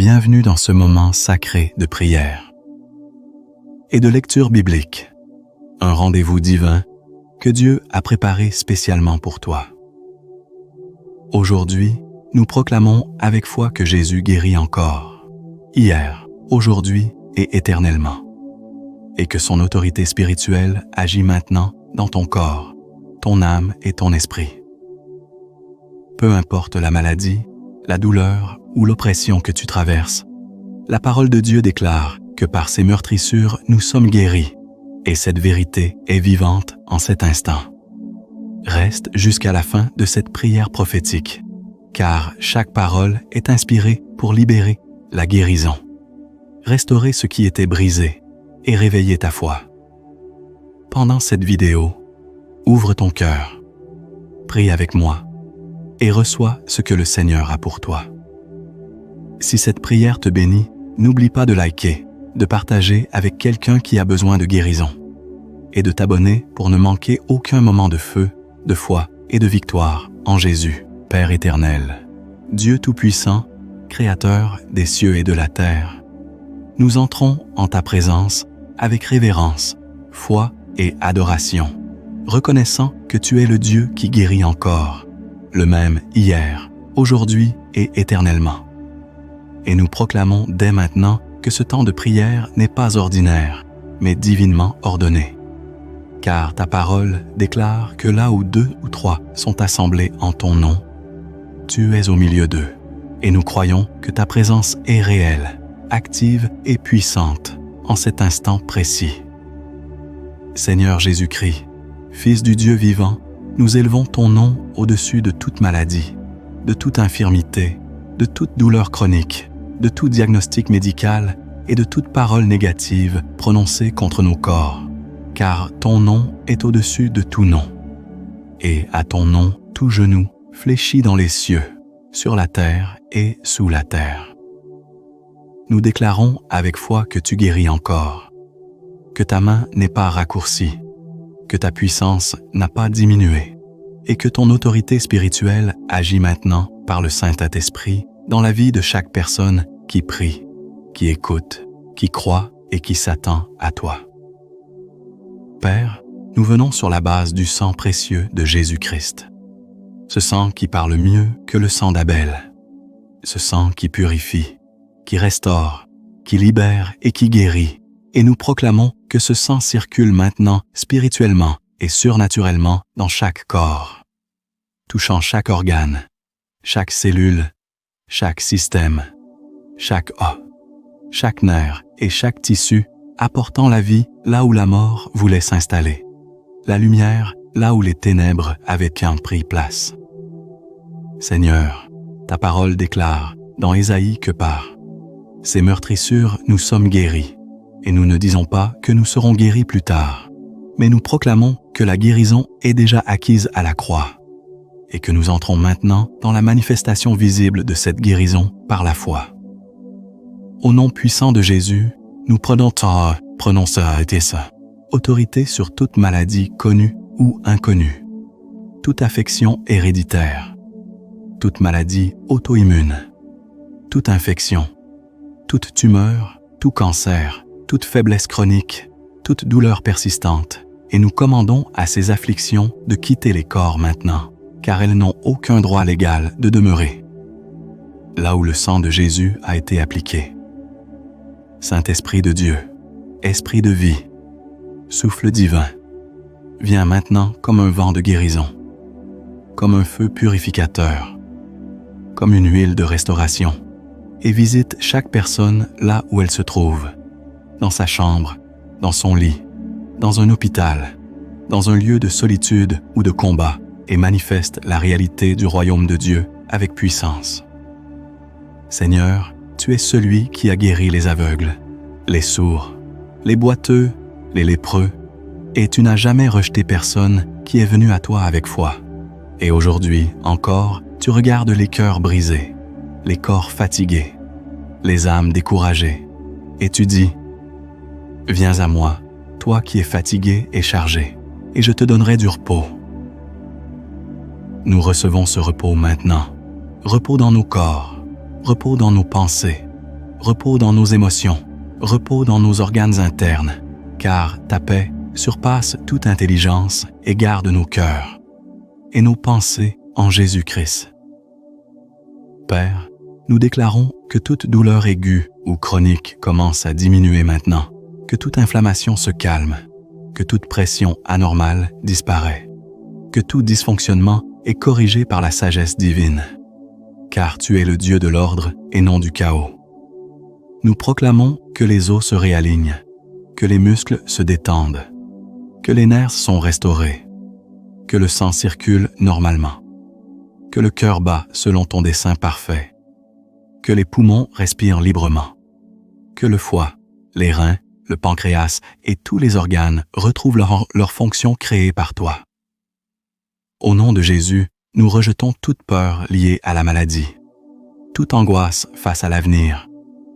bienvenue dans ce moment sacré de prière et de lecture biblique, un rendez-vous divin que Dieu a préparé spécialement pour toi. Aujourd'hui, nous proclamons avec foi que Jésus guérit encore, hier, aujourd'hui et éternellement, et que son autorité spirituelle agit maintenant dans ton corps, ton âme et ton esprit. Peu importe la maladie, la douleur ou l'oppression que tu traverses, la parole de Dieu déclare que par ses meurtrissures, nous sommes guéris, et cette vérité est vivante en cet instant. Reste jusqu'à la fin de cette prière prophétique, car chaque parole est inspirée pour libérer la guérison, restaurer ce qui était brisé et réveiller ta foi. Pendant cette vidéo, ouvre ton cœur, prie avec moi et reçois ce que le Seigneur a pour toi. Si cette prière te bénit, n'oublie pas de liker, de partager avec quelqu'un qui a besoin de guérison et de t'abonner pour ne manquer aucun moment de feu, de foi et de victoire en Jésus, Père éternel, Dieu Tout-Puissant, Créateur des cieux et de la terre. Nous entrons en ta présence avec révérence, foi et adoration, reconnaissant que tu es le Dieu qui guérit encore, le même hier, aujourd'hui et éternellement. Et nous proclamons dès maintenant que ce temps de prière n'est pas ordinaire, mais divinement ordonné. Car ta parole déclare que là où 2 ou 3 sont assemblés en ton nom, tu es au milieu d'eux. Et nous croyons que ta présence est réelle, active et puissante en cet instant précis. Seigneur Jésus-Christ, Fils du Dieu vivant, nous élevons ton nom au-dessus de toute maladie, de toute infirmité, de toute douleur chronique, de tout diagnostic médical et de toute parole négative prononcée contre nos corps, car ton nom est au-dessus de tout nom. Et à ton nom, tout genou fléchit dans les cieux, sur la terre et sous la terre. Nous déclarons avec foi que tu guéris encore, que ta main n'est pas raccourcie, que ta puissance n'a pas diminué et que ton autorité spirituelle agit maintenant par le Saint-Esprit dans la vie de chaque personne qui prie, qui écoute, qui croit et qui s'attend à toi. Père, nous venons sur la base du sang précieux de Jésus-Christ, ce sang qui parle mieux que le sang d'Abel, ce sang qui purifie, qui restaure, qui libère et qui guérit. Et nous proclamons que ce sang circule maintenant spirituellement et surnaturellement dans chaque corps, touchant chaque organe, chaque cellule, chaque système, chaque os, chaque nerf et chaque tissu, apportant la vie là où la mort voulait s'installer, la lumière là où les ténèbres avaient bien pris place. Seigneur, ta parole déclare dans Ésaïe que par ces meurtrissures nous sommes guéris. Et nous ne disons pas que nous serons guéris plus tard, mais nous proclamons que la guérison est déjà acquise à la croix et que nous entrons maintenant dans la manifestation visible de cette guérison par la foi. Au nom puissant de Jésus, nous prenons autorité sur toute maladie connue ou inconnue, toute affection héréditaire, toute maladie auto-immune, toute infection, toute tumeur, tout cancer, toute faiblesse chronique, toute douleur persistante, et nous commandons à ces afflictions de quitter les corps maintenant, car elles n'ont aucun droit légal de demeurer là où le sang de Jésus a été appliqué. Saint-Esprit de Dieu, Esprit de vie, souffle divin, viens maintenant comme un vent de guérison, comme un feu purificateur, comme une huile de restauration, et visite chaque personne là où elle se trouve, dans sa chambre, dans son lit, dans un hôpital, dans un lieu de solitude ou de combat, et manifeste la réalité du royaume de Dieu avec puissance. Seigneur, tu es celui qui a guéri les aveugles, les sourds, les boiteux, les lépreux, et tu n'as jamais rejeté personne qui est venu à toi avec foi. Et aujourd'hui encore, tu regardes les cœurs brisés, les corps fatigués, les âmes découragées, et tu dis: viens à moi, toi qui es fatigué et chargé, et je te donnerai du repos. Nous recevons ce repos maintenant, repos dans nos corps, repos dans nos pensées, repos dans nos émotions, repos dans nos organes internes, car ta paix surpasse toute intelligence et garde nos cœurs et nos pensées en Jésus-Christ. Père, nous déclarons que toute douleur aiguë ou chronique commence à diminuer maintenant, que toute inflammation se calme, que toute pression anormale disparaît, que tout dysfonctionnement est corrigé par la sagesse divine, car tu es le Dieu de l'ordre et non du chaos. Nous proclamons que les os se réalignent, que les muscles se détendent, que les nerfs sont restaurés, que le sang circule normalement, que le cœur bat selon ton dessein parfait, que les poumons respirent librement, que le foie, les reins, le pancréas et tous les organes retrouvent leur fonction créée par toi. Au nom de Jésus, nous rejetons toute peur liée à la maladie, toute angoisse face à l'avenir,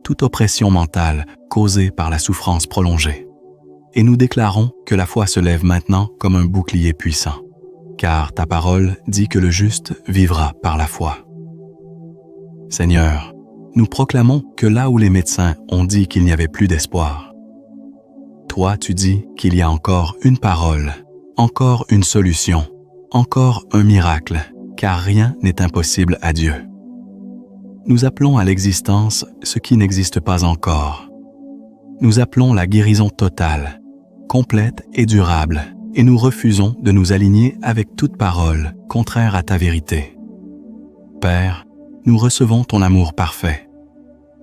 toute oppression mentale causée par la souffrance prolongée. Et nous déclarons que la foi se lève maintenant comme un bouclier puissant, car ta parole dit que le juste vivra par la foi. Seigneur, nous proclamons que là où les médecins ont dit qu'il n'y avait plus d'espoir, toi tu dis qu'il y a encore une parole, encore une solution, encore un miracle, car rien n'est impossible à Dieu. Nous appelons à l'existence ce qui n'existe pas encore. Nous appelons la guérison totale, complète et durable, et nous refusons de nous aligner avec toute parole contraire à ta vérité. Père, nous recevons ton amour parfait,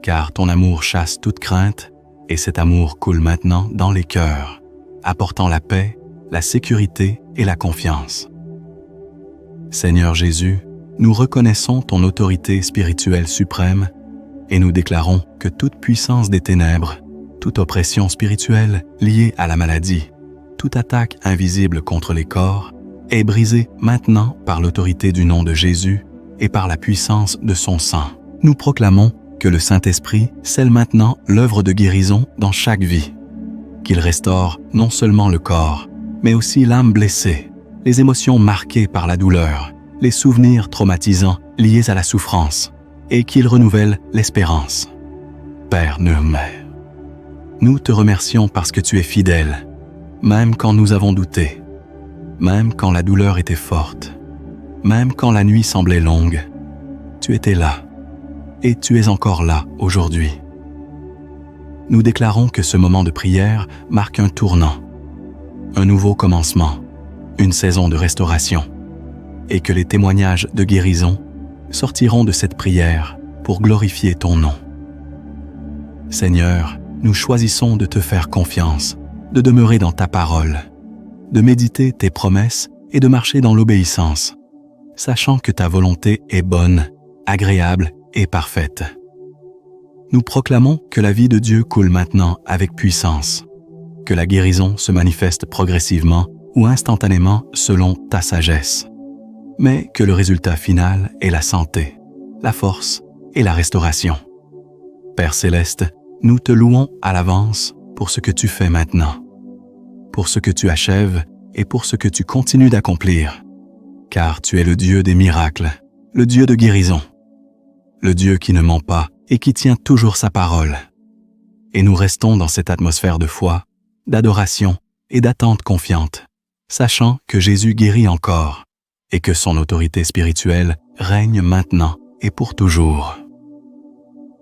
car ton amour chasse toute crainte, et cet amour coule maintenant dans les cœurs, apportant la paix, la sécurité et la confiance. Seigneur Jésus, nous reconnaissons ton autorité spirituelle suprême et nous déclarons que toute puissance des ténèbres, toute oppression spirituelle liée à la maladie, toute attaque invisible contre les corps est brisée maintenant par l'autorité du nom de Jésus et par la puissance de son sang. Nous proclamons que le Saint-Esprit scelle maintenant l'œuvre de guérison dans chaque vie, qu'il restaure non seulement le corps, mais aussi l'âme blessée, les émotions marquées par la douleur, les souvenirs traumatisants liés à la souffrance, et qu'il renouvelle l'espérance. Père Nurmer, nous te remercions parce que tu es fidèle, même quand nous avons douté, même quand la douleur était forte, même quand la nuit semblait longue, tu étais là, et tu es encore là aujourd'hui. Nous déclarons que ce moment de prière marque un tournant, un nouveau commencement, une saison de restauration, et que les témoignages de guérison sortiront de cette prière pour glorifier ton nom. Seigneur, nous choisissons de te faire confiance, de demeurer dans ta parole, de méditer tes promesses et de marcher dans l'obéissance, sachant que ta volonté est bonne, agréable et parfaite. Nous proclamons que la vie de Dieu coule maintenant avec puissance, que la guérison se manifeste progressivement ou instantanément selon ta sagesse, mais que le résultat final est la santé, la force et la restauration. Père Céleste, nous te louons à l'avance pour ce que tu fais maintenant, pour ce que tu achèves et pour ce que tu continues d'accomplir, car tu es le Dieu des miracles, le Dieu de guérison, le Dieu qui ne ment pas et qui tient toujours sa parole. Et nous restons dans cette atmosphère de foi, d'adoration et d'attente confiante, sachant que Jésus guérit encore et que son autorité spirituelle règne maintenant et pour toujours.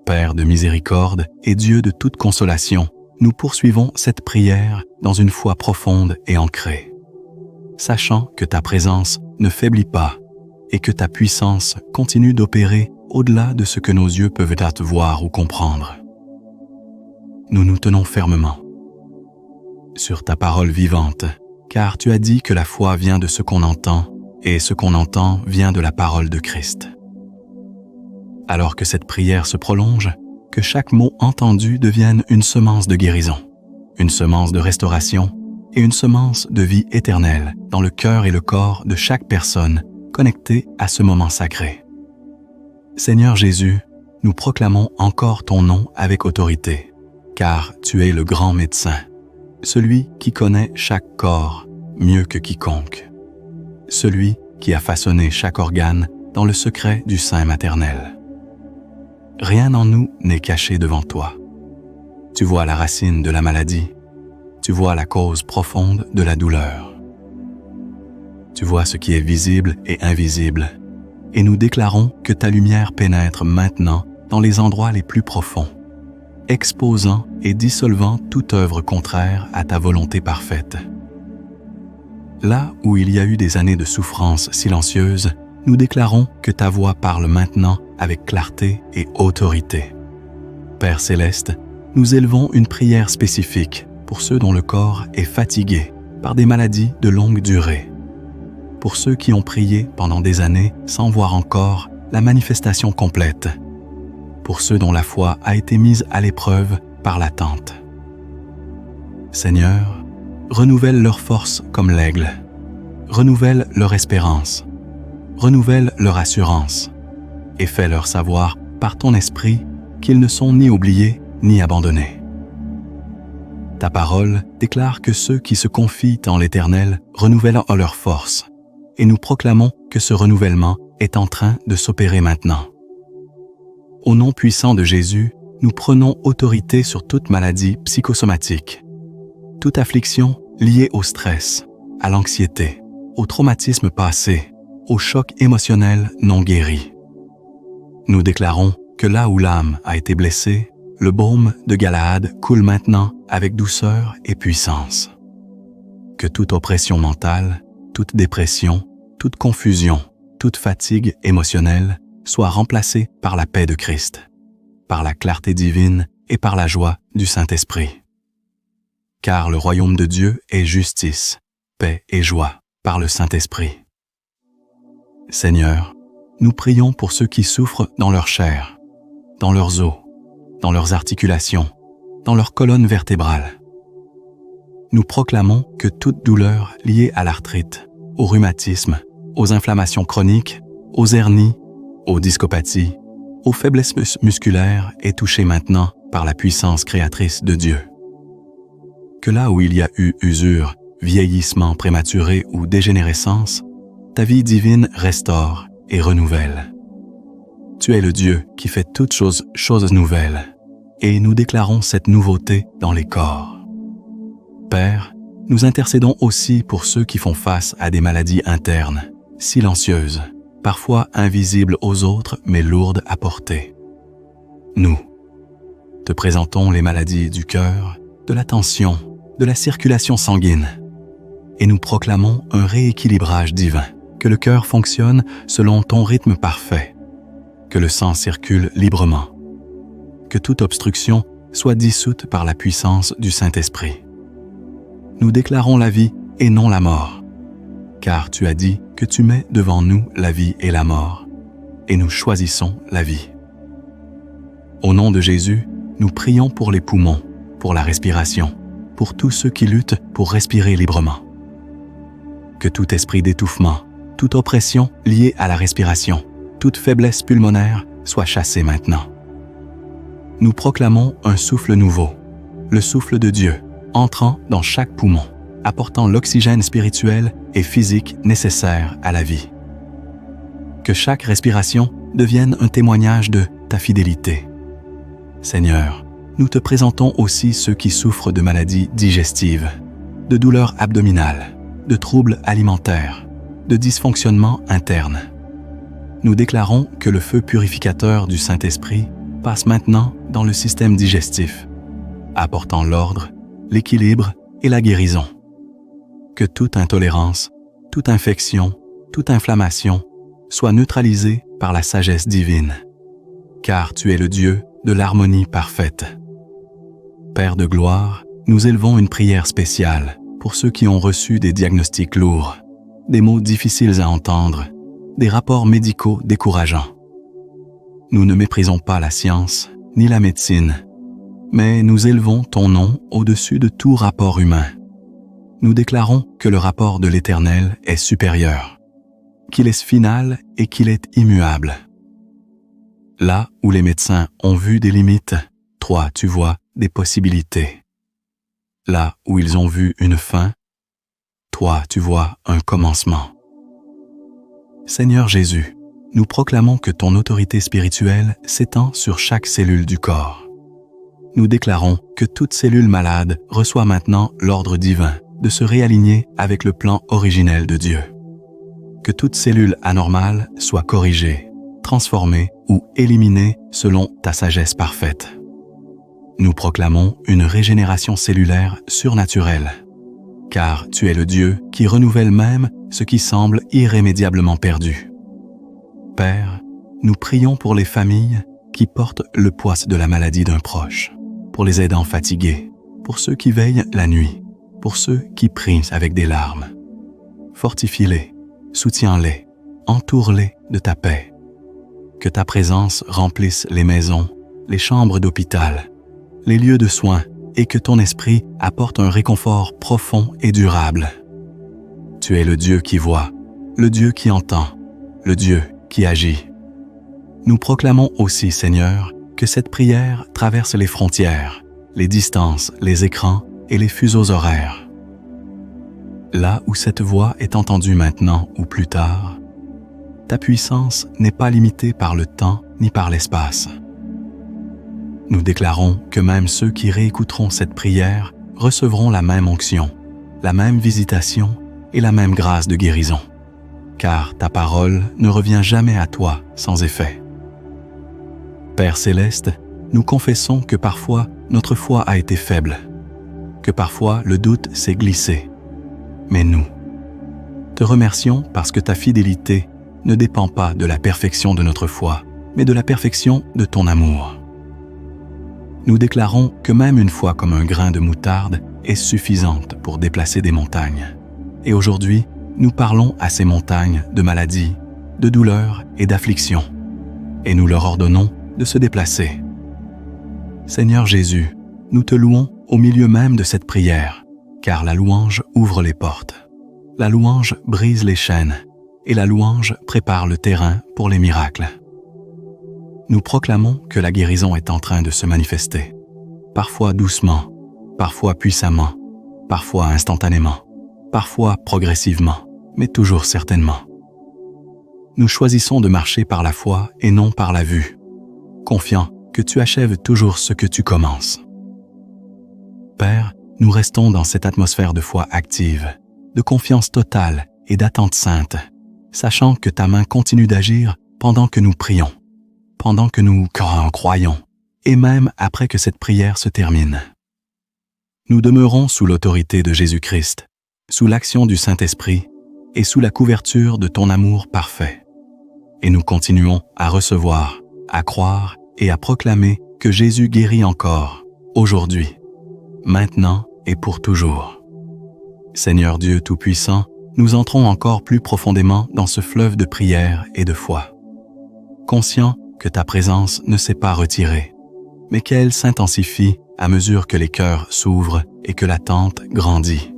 Père de miséricorde et Dieu de toute consolation, nous poursuivons cette prière dans une foi profonde et ancrée, sachant que ta présence ne faiblit pas et que ta puissance continue d'opérer au-delà de ce que nos yeux peuvent voir ou comprendre. Nous nous tenons fermement sur ta parole vivante, car tu as dit que la foi vient de ce qu'on entend, et ce qu'on entend vient de la parole de Christ. Alors que cette prière se prolonge, que chaque mot entendu devienne une semence de guérison, une semence de restauration et une semence de vie éternelle dans le cœur et le corps de chaque personne connectée à ce moment sacré. Seigneur Jésus, nous proclamons encore ton nom avec autorité, car tu es le grand médecin, celui qui connaît chaque corps mieux que quiconque, celui qui a façonné chaque organe dans le secret du sein maternel. Rien en nous n'est caché devant toi. Tu vois la racine de la maladie. Tu vois la cause profonde de la douleur. Tu vois ce qui est visible et invisible. Et nous déclarons que ta lumière pénètre maintenant dans les endroits les plus profonds, exposant et dissolvant toute œuvre contraire à ta volonté parfaite. Là où il y a eu des années de souffrance silencieuse, nous déclarons que ta voix parle maintenant avec clarté et autorité. Père céleste, nous élevons une prière spécifique pour ceux dont le corps est fatigué par des maladies de longue durée. Pour ceux qui ont prié pendant des années sans voir encore la manifestation complète. Pour ceux dont la foi a été mise à l'épreuve par l'attente. Seigneur, renouvelle leur force comme l'aigle. Renouvelle leur espérance. Renouvelle leur assurance. Et fais-leur savoir par ton esprit qu'ils ne sont ni oubliés ni abandonnés. Ta parole déclare que ceux qui se confient en l'Éternel renouvellent leur force. Et nous proclamons que ce renouvellement est en train de s'opérer maintenant. Au nom puissant de Jésus, nous prenons autorité sur toute maladie psychosomatique, toute affliction liée au stress, à l'anxiété, au traumatisme passé, au choc émotionnel non guéri. Nous déclarons que là où l'âme a été blessée, le baume de Galaad coule maintenant avec douceur et puissance. Que toute oppression mentale, toute dépression, toute confusion, toute fatigue émotionnelle soit remplacée par la paix de Christ, par la clarté divine et par la joie du Saint-Esprit. Car le royaume de Dieu est justice, paix et joie par le Saint-Esprit. Seigneur, nous prions pour ceux qui souffrent dans leur chair, dans leurs os, dans leurs articulations, dans leur colonne vertébrale. Nous proclamons que toute douleur liée à l'arthrite, au rhumatisme, aux inflammations chroniques, aux hernies, aux discopathies, aux faiblesses musculaires est touchée maintenant par la puissance créatrice de Dieu. Que là où il y a eu usure, vieillissement prématuré ou dégénérescence, ta vie divine restaure et renouvelle. Tu es le Dieu qui fait toutes choses nouvelles, et nous déclarons cette nouveauté dans les corps. Père, nous intercédons aussi pour ceux qui font face à des maladies internes, silencieuses, parfois invisibles aux autres mais lourdes à porter. Nous te présentons les maladies du cœur, de la tension, de la circulation sanguine, et nous proclamons un rééquilibrage divin, que le cœur fonctionne selon ton rythme parfait, que le sang circule librement, que toute obstruction soit dissoute par la puissance du Saint-Esprit. Nous déclarons la vie et non la mort, car tu as dit que tu mets devant nous la vie et la mort, et nous choisissons la vie. Au nom de Jésus, nous prions pour les poumons, pour la respiration, pour tous ceux qui luttent pour respirer librement. Que tout esprit d'étouffement, toute oppression liée à la respiration, toute faiblesse pulmonaire soit chassée maintenant. Nous proclamons un souffle nouveau, le souffle de Dieu, entrant dans chaque poumon, apportant l'oxygène spirituel et physique nécessaire à la vie. Que chaque respiration devienne un témoignage de ta fidélité. Seigneur, nous te présentons aussi ceux qui souffrent de maladies digestives, de douleurs abdominales, de troubles alimentaires, de dysfonctionnements internes. Nous déclarons que le feu purificateur du Saint-Esprit passe maintenant dans le système digestif, apportant l'ordre, l'équilibre et la guérison. Que toute intolérance, toute infection, toute inflammation soit neutralisée par la sagesse divine, car tu es le Dieu de l'harmonie parfaite. Père de gloire, nous élevons une prière spéciale pour ceux qui ont reçu des diagnostics lourds, des mots difficiles à entendre, des rapports médicaux décourageants. Nous ne méprisons pas la science ni la médecine, mais nous élevons ton nom au-dessus de tout rapport humain. Nous déclarons que le rapport de l'Éternel est supérieur, qu'il est final et qu'il est immuable. Là où les médecins ont vu des limites, toi tu vois des possibilités. Là où ils ont vu une fin, toi tu vois un commencement. Seigneur Jésus, nous proclamons que ton autorité spirituelle s'étend sur chaque cellule du corps. Nous déclarons que toute cellule malade reçoit maintenant l'ordre divin de se réaligner avec le plan originel de Dieu. Que toute cellule anormale soit corrigée, transformée ou éliminée selon ta sagesse parfaite. Nous proclamons une régénération cellulaire surnaturelle, car tu es le Dieu qui renouvelle même ce qui semble irrémédiablement perdu. Père, nous prions pour les familles qui portent le poids de la maladie d'un proche, pour les aidants fatigués, pour ceux qui veillent la nuit, pour ceux qui prient avec des larmes. Fortifie-les, soutiens-les, entoure-les de ta paix. Que ta présence remplisse les maisons, les chambres d'hôpital, les lieux de soins et que ton esprit apporte un réconfort profond et durable. Tu es le Dieu qui voit, le Dieu qui entend, le Dieu qui agit. Nous proclamons aussi, Seigneur, que cette prière traverse les frontières, les distances, les écrans et les fuseaux horaires. Là où cette voix est entendue maintenant ou plus tard, ta puissance n'est pas limitée par le temps ni par l'espace. Nous déclarons que même ceux qui réécouteront cette prière recevront la même onction, la même visitation et la même grâce de guérison, car ta parole ne revient jamais à toi sans effet. Père céleste, nous confessons que parfois notre foi a été faible, que parfois le doute s'est glissé. Mais nous te remercions parce que ta fidélité ne dépend pas de la perfection de notre foi, mais de la perfection de ton amour. Nous déclarons que même une foi comme un grain de moutarde est suffisante pour déplacer des montagnes. Et aujourd'hui, nous parlons à ces montagnes de maladies, de douleurs et d'afflictions, et nous leur ordonnons de se déplacer. Seigneur Jésus, nous te louons au milieu même de cette prière, car la louange ouvre les portes. La louange brise les chaînes, et la louange prépare le terrain pour les miracles. Nous proclamons que la guérison est en train de se manifester, parfois doucement, parfois puissamment, parfois instantanément, parfois progressivement, mais toujours certainement. Nous choisissons de marcher par la foi et non par la vue, confiants que tu achèves toujours ce que tu commences. Père, nous restons dans cette atmosphère de foi active, de confiance totale et d'attente sainte, sachant que ta main continue d'agir pendant que nous prions, pendant que nous croyons, et même après que cette prière se termine. Nous demeurons sous l'autorité de Jésus-Christ, sous l'action du Saint-Esprit et sous la couverture de ton amour parfait. Et nous continuons à recevoir, à croire et à proclamer que Jésus guérit encore, aujourd'hui, maintenant et pour toujours. Seigneur Dieu Tout-Puissant, nous entrons encore plus profondément dans ce fleuve de prière et de foi, conscients que ta présence ne s'est pas retirée, mais qu'elle s'intensifie à mesure que les cœurs s'ouvrent et que l'attente grandit.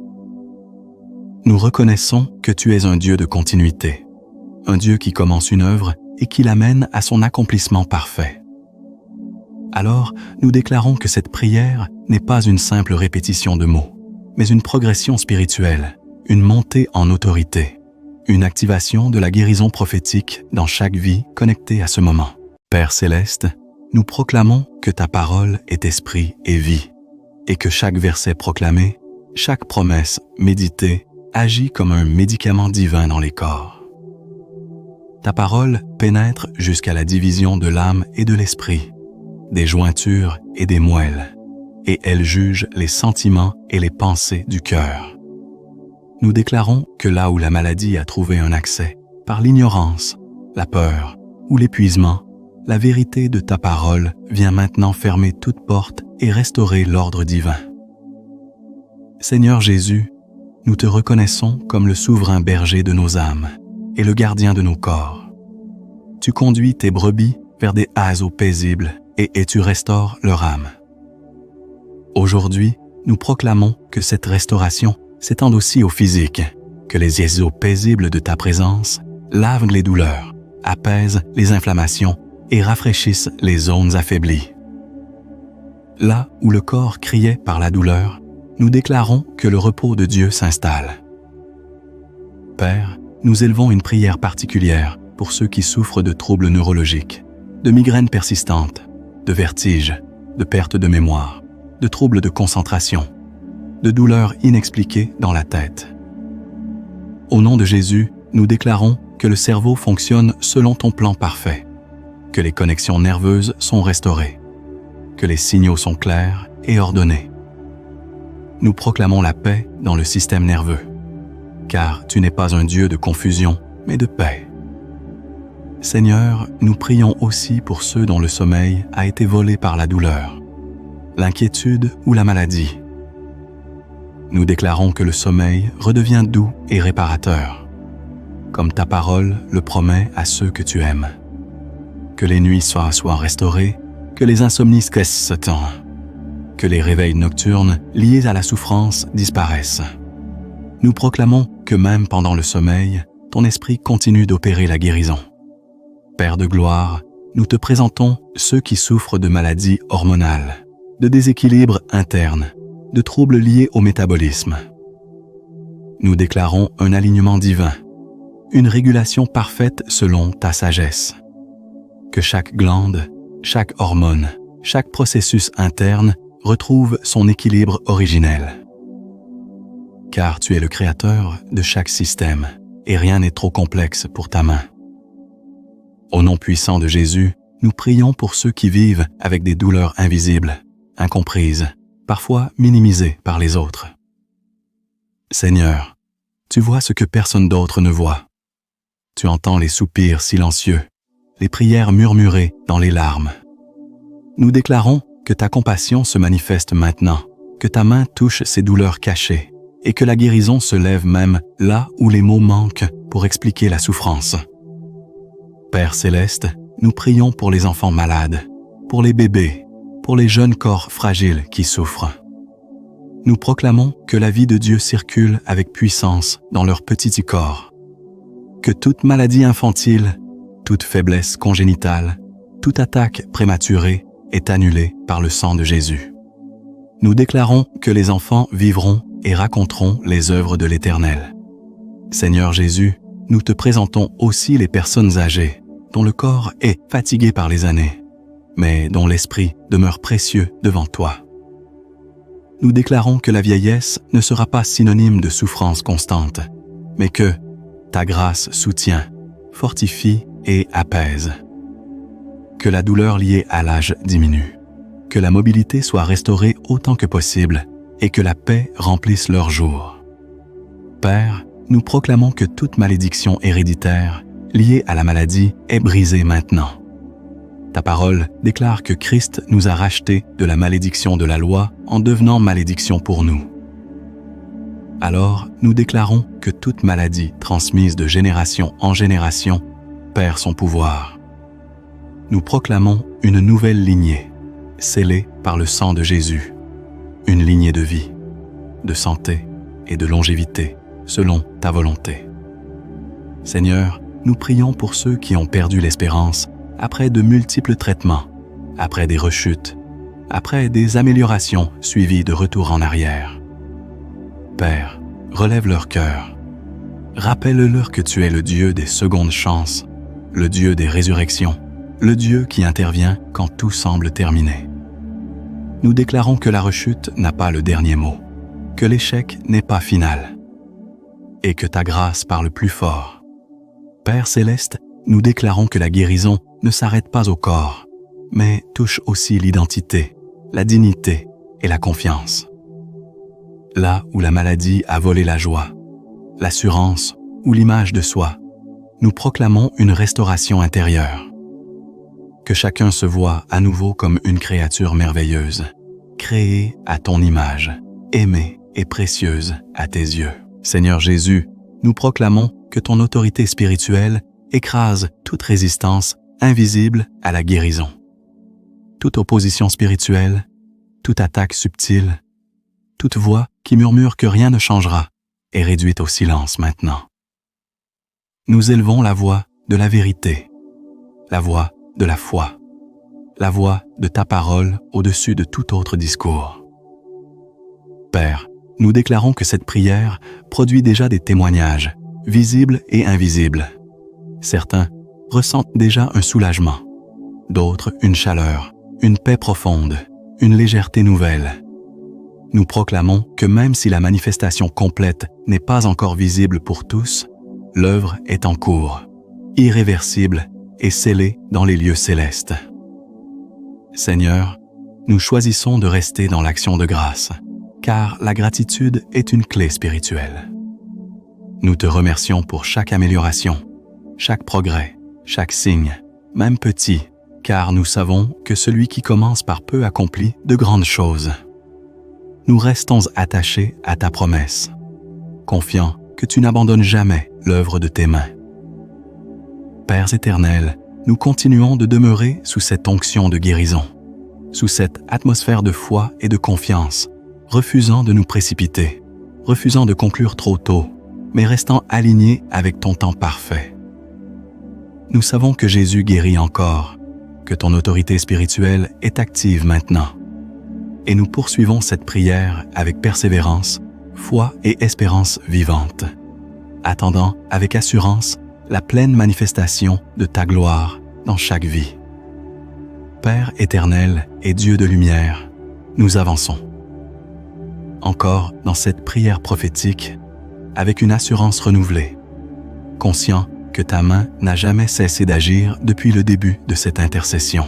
Nous reconnaissons que tu es un Dieu de continuité, un Dieu qui commence une œuvre et qui l'amène à son accomplissement parfait. Alors, nous déclarons que cette prière n'est pas une simple répétition de mots, mais une progression spirituelle, une montée en autorité, une activation de la guérison prophétique dans chaque vie connectée à ce moment. Père céleste, nous proclamons que ta parole est esprit et vie, et que chaque verset proclamé, chaque promesse méditée, agit comme un médicament divin dans les corps. Ta parole pénètre jusqu'à la division de l'âme et de l'esprit, des jointures et des moelles, et elle juge les sentiments et les pensées du cœur. Nous déclarons que là où la maladie a trouvé un accès, par l'ignorance, la peur ou l'épuisement, la vérité de ta parole vient maintenant fermer toute porte et restaurer l'ordre divin. Seigneur Jésus, nous te reconnaissons comme le souverain berger de nos âmes et le gardien de nos corps. Tu conduis tes brebis vers des eaux paisibles et tu restaures leur âme. Aujourd'hui, nous proclamons que cette restauration s'étend aussi au physique, que les eaux paisibles de ta présence lavent les douleurs, apaisent les inflammations et rafraîchissent les zones affaiblies. Là où le corps criait par la douleur, nous déclarons que le repos de Dieu s'installe. Père, nous élevons une prière particulière pour ceux qui souffrent de troubles neurologiques, de migraines persistantes, de vertiges, de perte de mémoire, de troubles de concentration, de douleurs inexpliquées dans la tête. Au nom de Jésus, nous déclarons que le cerveau fonctionne selon ton plan parfait, que les connexions nerveuses sont restaurées, que les signaux sont clairs et ordonnés. Nous proclamons la paix dans le système nerveux, car tu n'es pas un Dieu de confusion, mais de paix. Seigneur, nous prions aussi pour ceux dont le sommeil a été volé par la douleur, l'inquiétude ou la maladie. Nous déclarons que le sommeil redevient doux et réparateur, comme ta parole le promet à ceux que tu aimes. Que les nuits soient restaurées, que les insomnies cessent ce temps, que les réveils nocturnes liés à la souffrance disparaissent. Nous proclamons que même pendant le sommeil, ton esprit continue d'opérer la guérison. Père de gloire, nous te présentons ceux qui souffrent de maladies hormonales, de déséquilibres internes, de troubles liés au métabolisme. Nous déclarons un alignement divin, une régulation parfaite selon ta sagesse. Que chaque glande, chaque hormone, chaque processus interne retrouve son équilibre originel. Car tu es le créateur de chaque système et rien n'est trop complexe pour ta main. Au nom puissant de Jésus, nous prions pour ceux qui vivent avec des douleurs invisibles, incomprises, parfois minimisées par les autres. Seigneur, tu vois ce que personne d'autre ne voit. Tu entends les soupirs silencieux, les prières murmurées dans les larmes. Nous déclarons que ta compassion se manifeste maintenant, que ta main touche ces douleurs cachées et que la guérison se lève même là où les mots manquent pour expliquer la souffrance. Père céleste, nous prions pour les enfants malades, pour les bébés, pour les jeunes corps fragiles qui souffrent. Nous proclamons que la vie de Dieu circule avec puissance dans leur petit corps, que toute maladie infantile, toute faiblesse congénitale, toute attaque prématurée est annulée par le sang de Jésus. Nous déclarons que les enfants vivront et raconteront les œuvres de l'Éternel. Seigneur Jésus, nous te présentons aussi les personnes âgées, dont le corps est fatigué par les années, mais dont l'esprit demeure précieux devant toi. Nous déclarons que la vieillesse ne sera pas synonyme de souffrance constante, mais que ta grâce soutient, fortifie et apaise. Que la douleur liée à l'âge diminue, que la mobilité soit restaurée autant que possible et que la paix remplisse leurs jours. Père, nous proclamons que toute malédiction héréditaire liée à la maladie est brisée maintenant. Ta parole déclare que Christ nous a rachetés de la malédiction de la loi en devenant malédiction pour nous. Alors, nous déclarons que toute maladie transmise de génération en génération perd son pouvoir. Nous proclamons une nouvelle lignée, scellée par le sang de Jésus, une lignée de vie, de santé et de longévité, selon ta volonté. Seigneur, nous prions pour ceux qui ont perdu l'espérance après de multiples traitements, après des rechutes, après des améliorations suivies de retours en arrière. Père, relève leur cœur. Rappelle-leur que tu es le Dieu des secondes chances, le Dieu des résurrections, le Dieu qui intervient quand tout semble terminé. Nous déclarons que la rechute n'a pas le dernier mot, que l'échec n'est pas final, et que ta grâce parle plus fort. Père céleste, nous déclarons que la guérison ne s'arrête pas au corps, mais touche aussi l'identité, la dignité et la confiance. Là où la maladie a volé la joie, l'assurance ou l'image de soi, nous proclamons une restauration intérieure. Que chacun se voie à nouveau comme une créature merveilleuse, créée à ton image, aimée et précieuse à tes yeux. Seigneur Jésus, nous proclamons que ton autorité spirituelle écrase toute résistance invisible à la guérison. Toute opposition spirituelle, toute attaque subtile, toute voix qui murmure que rien ne changera est réduite au silence maintenant. Nous élevons la voix de la vérité, la voix de la foi, la voix de ta parole au-dessus de tout autre discours. Père, nous déclarons que cette prière produit déjà des témoignages, visibles et invisibles. Certains ressentent déjà un soulagement, d'autres une chaleur, une paix profonde, une légèreté nouvelle. Nous proclamons que même si la manifestation complète n'est pas encore visible pour tous, l'œuvre est en cours, irréversible et scellée dans les lieux célestes. Seigneur, nous choisissons de rester dans l'action de grâce, car la gratitude est une clé spirituelle. Nous te remercions pour chaque amélioration, chaque progrès, chaque signe, même petit, car nous savons que celui qui commence par peu accomplit de grandes choses. Nous restons attachés à ta promesse, confiants que tu n'abandonnes jamais l'œuvre de tes mains. Pères éternels, nous continuons de demeurer sous cette onction de guérison, sous cette atmosphère de foi et de confiance, refusant de nous précipiter, refusant de conclure trop tôt, mais restant alignés avec ton temps parfait. Nous savons que Jésus guérit encore, que ton autorité spirituelle est active maintenant. Et nous poursuivons cette prière avec persévérance, foi et espérance vivante, attendant avec assurance la pleine manifestation de ta gloire dans chaque vie. Père éternel et Dieu de lumière, nous avançons. Encore dans cette prière prophétique, avec une assurance renouvelée, conscient que ta main n'a jamais cessé d'agir depuis le début de cette intercession.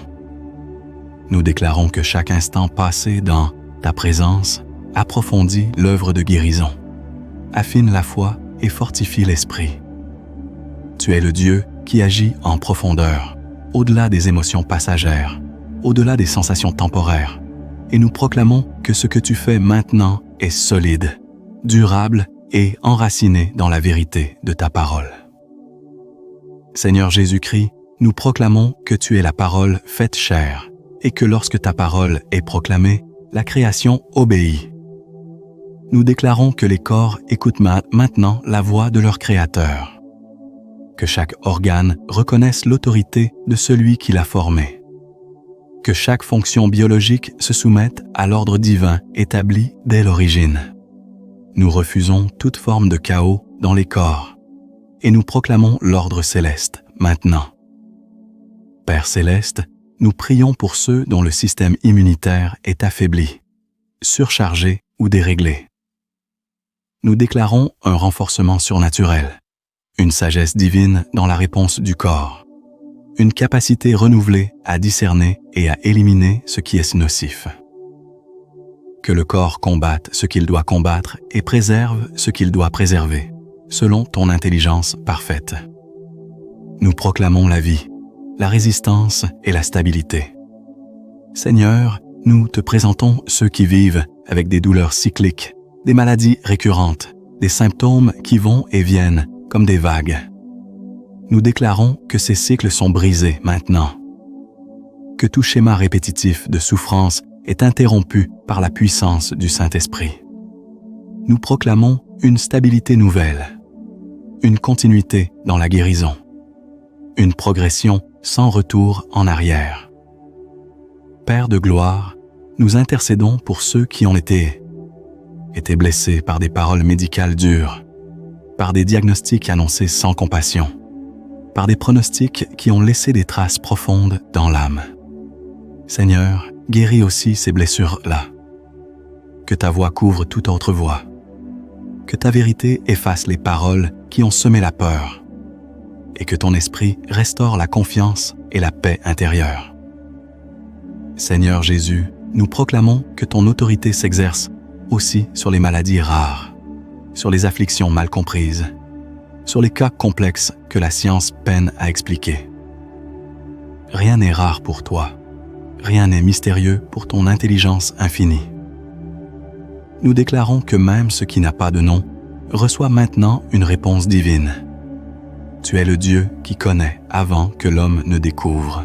Nous déclarons que chaque instant passé dans ta présence approfondit l'œuvre de guérison, affine la foi et fortifie l'esprit. Tu es le Dieu qui agit en profondeur, au-delà des émotions passagères, au-delà des sensations temporaires, et nous proclamons que ce que tu fais maintenant est solide, durable et enraciné dans la vérité de ta parole. Seigneur Jésus-Christ, nous proclamons que tu es la parole faite chair et que lorsque ta parole est proclamée, la création obéit. Nous déclarons que les corps écoutent maintenant la voix de leur Créateur, que chaque organe reconnaisse l'autorité de celui qui l'a formé, que chaque fonction biologique se soumette à l'ordre divin établi dès l'origine. Nous refusons toute forme de chaos dans les corps et nous proclamons l'ordre céleste maintenant. Père céleste, nous prions pour ceux dont le système immunitaire est affaibli, surchargé ou déréglé. Nous déclarons un renforcement surnaturel, une sagesse divine dans la réponse du corps, une capacité renouvelée à discerner et à éliminer ce qui est nocif. Que le corps combatte ce qu'il doit combattre et préserve ce qu'il doit préserver, selon ton intelligence parfaite. Nous proclamons la vie, la résistance et la stabilité. Seigneur, nous te présentons ceux qui vivent avec des douleurs cycliques, des maladies récurrentes, des symptômes qui vont et viennent comme des vagues. Nous déclarons que ces cycles sont brisés maintenant, que tout schéma répétitif de souffrance est interrompu par la puissance du Saint-Esprit. Nous proclamons une stabilité nouvelle, une continuité dans la guérison, une progression sans retour en arrière. Père de gloire, nous intercédons pour ceux qui ont été blessés par des paroles médicales dures, par des diagnostics annoncés sans compassion, par des pronostics qui ont laissé des traces profondes dans l'âme. Seigneur, guéris aussi ces blessures-là. Que ta voix couvre toute autre voix. Que ta vérité efface les paroles qui ont semé la peur. Et que ton esprit restaure la confiance et la paix intérieure. Seigneur Jésus, nous proclamons que ton autorité s'exerce aussi sur les maladies rares, sur les afflictions mal comprises, sur les cas complexes que la science peine à expliquer. Rien n'est rare pour toi, rien n'est mystérieux pour ton intelligence infinie. Nous déclarons que même ce qui n'a pas de nom reçoit maintenant une réponse divine. Tu es le Dieu qui connaît avant que l'homme ne découvre.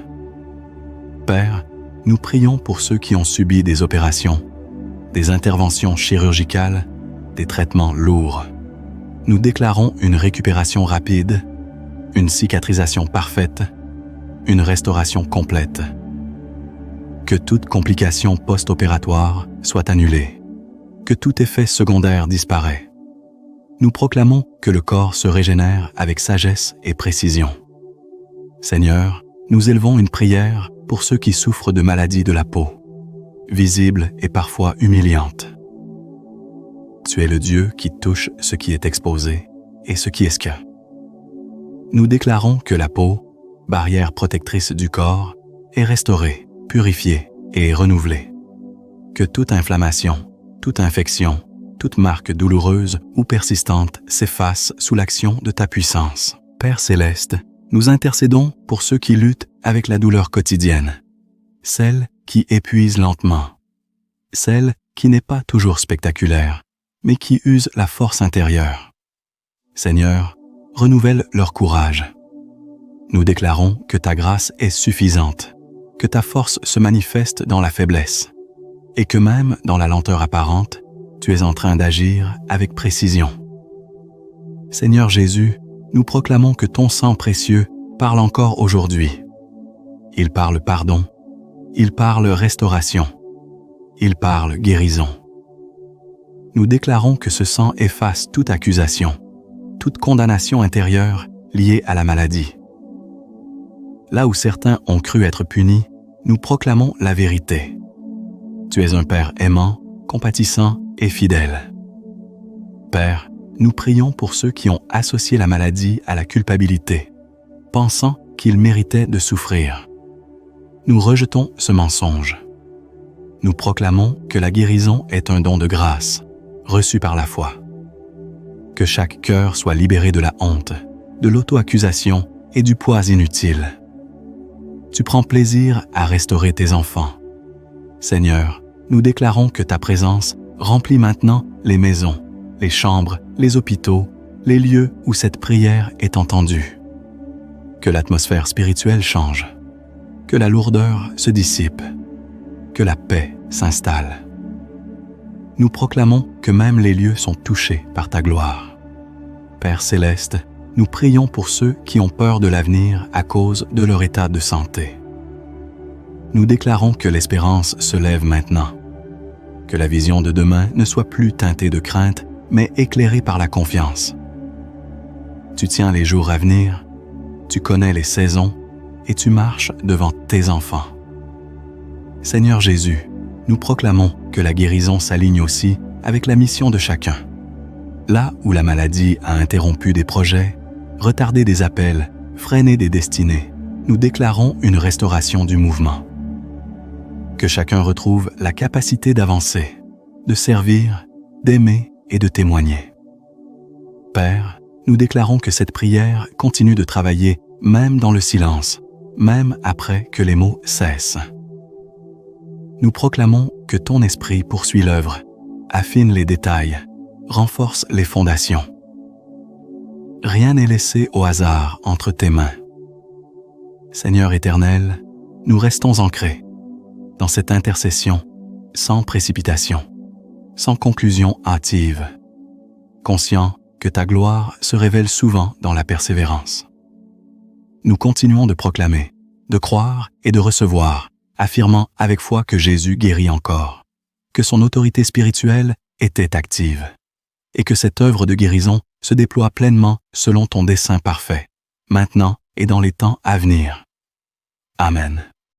Père, nous prions pour ceux qui ont subi des opérations, des interventions chirurgicales, des traitements lourds. Nous déclarons une récupération rapide, une cicatrisation parfaite, une restauration complète. Que toute complication post-opératoire soit annulée, que tout effet secondaire disparaît. Nous proclamons que le corps se régénère avec sagesse et précision. Seigneur, nous élevons une prière pour ceux qui souffrent de maladies de la peau, visibles et parfois humiliantes. Tu es le Dieu qui touche ce qui est exposé et ce qui esquint. Nous déclarons que la peau, barrière protectrice du corps, est restaurée, purifiée et renouvelée. Que toute inflammation, toute infection, toute marque douloureuse ou persistante s'efface sous l'action de ta puissance. Père céleste, nous intercédons pour ceux qui luttent avec la douleur quotidienne, celle qui épuise lentement, celle qui n'est pas toujours spectaculaire, mais qui use la force intérieure. Seigneur, renouvelle leur courage. Nous déclarons que ta grâce est suffisante, que ta force se manifeste dans la faiblesse, et que même dans la lenteur apparente, tu es en train d'agir avec précision. Seigneur Jésus, nous proclamons que ton sang précieux parle encore aujourd'hui. Il parle pardon, il parle restauration, il parle guérison. Nous déclarons que ce sang efface toute accusation, toute condamnation intérieure liée à la maladie. Là où certains ont cru être punis, nous proclamons la vérité. Tu es un Père aimant, compatissant et fidèle. Père, nous prions pour ceux qui ont associé la maladie à la culpabilité, pensant qu'ils méritaient de souffrir. Nous rejetons ce mensonge. Nous proclamons que la guérison est un don de grâce, reçu par la foi. Que chaque cœur soit libéré de la honte, de l'auto-accusation et du poids inutile. Tu prends plaisir à restaurer tes enfants. Seigneur, nous déclarons que ta présence remplit maintenant les maisons, les chambres, les hôpitaux, les lieux où cette prière est entendue. Que l'atmosphère spirituelle change, que la lourdeur se dissipe, que la paix s'installe. Nous proclamons que même les lieux sont touchés par ta gloire. Père céleste, nous prions pour ceux qui ont peur de l'avenir à cause de leur état de santé. Nous déclarons que l'espérance se lève maintenant, que la vision de demain ne soit plus teintée de crainte, mais éclairée par la confiance. Tu tiens les jours à venir, tu connais les saisons et tu marches devant tes enfants. Seigneur Jésus, nous proclamons que la guérison s'aligne aussi avec la mission de chacun. Là où la maladie a interrompu des projets, retardé des appels, freiné des destinées, nous déclarons une restauration du mouvement. Que chacun retrouve la capacité d'avancer, de servir, d'aimer et de témoigner. Père, nous déclarons que cette prière continue de travailler même dans le silence, même après que les mots cessent. Nous proclamons que ton esprit poursuit l'œuvre, affine les détails, renforce les fondations. Rien n'est laissé au hasard entre tes mains. Seigneur éternel, nous restons ancrés dans cette intercession sans précipitation, sans conclusion hâtive, conscients que ta gloire se révèle souvent dans la persévérance. Nous continuons de proclamer, de croire et de recevoir, affirmant avec foi que Jésus guérit encore, que son autorité spirituelle était active, et que cette œuvre de guérison se déploie pleinement selon ton dessein parfait, maintenant et dans les temps à venir. Amen.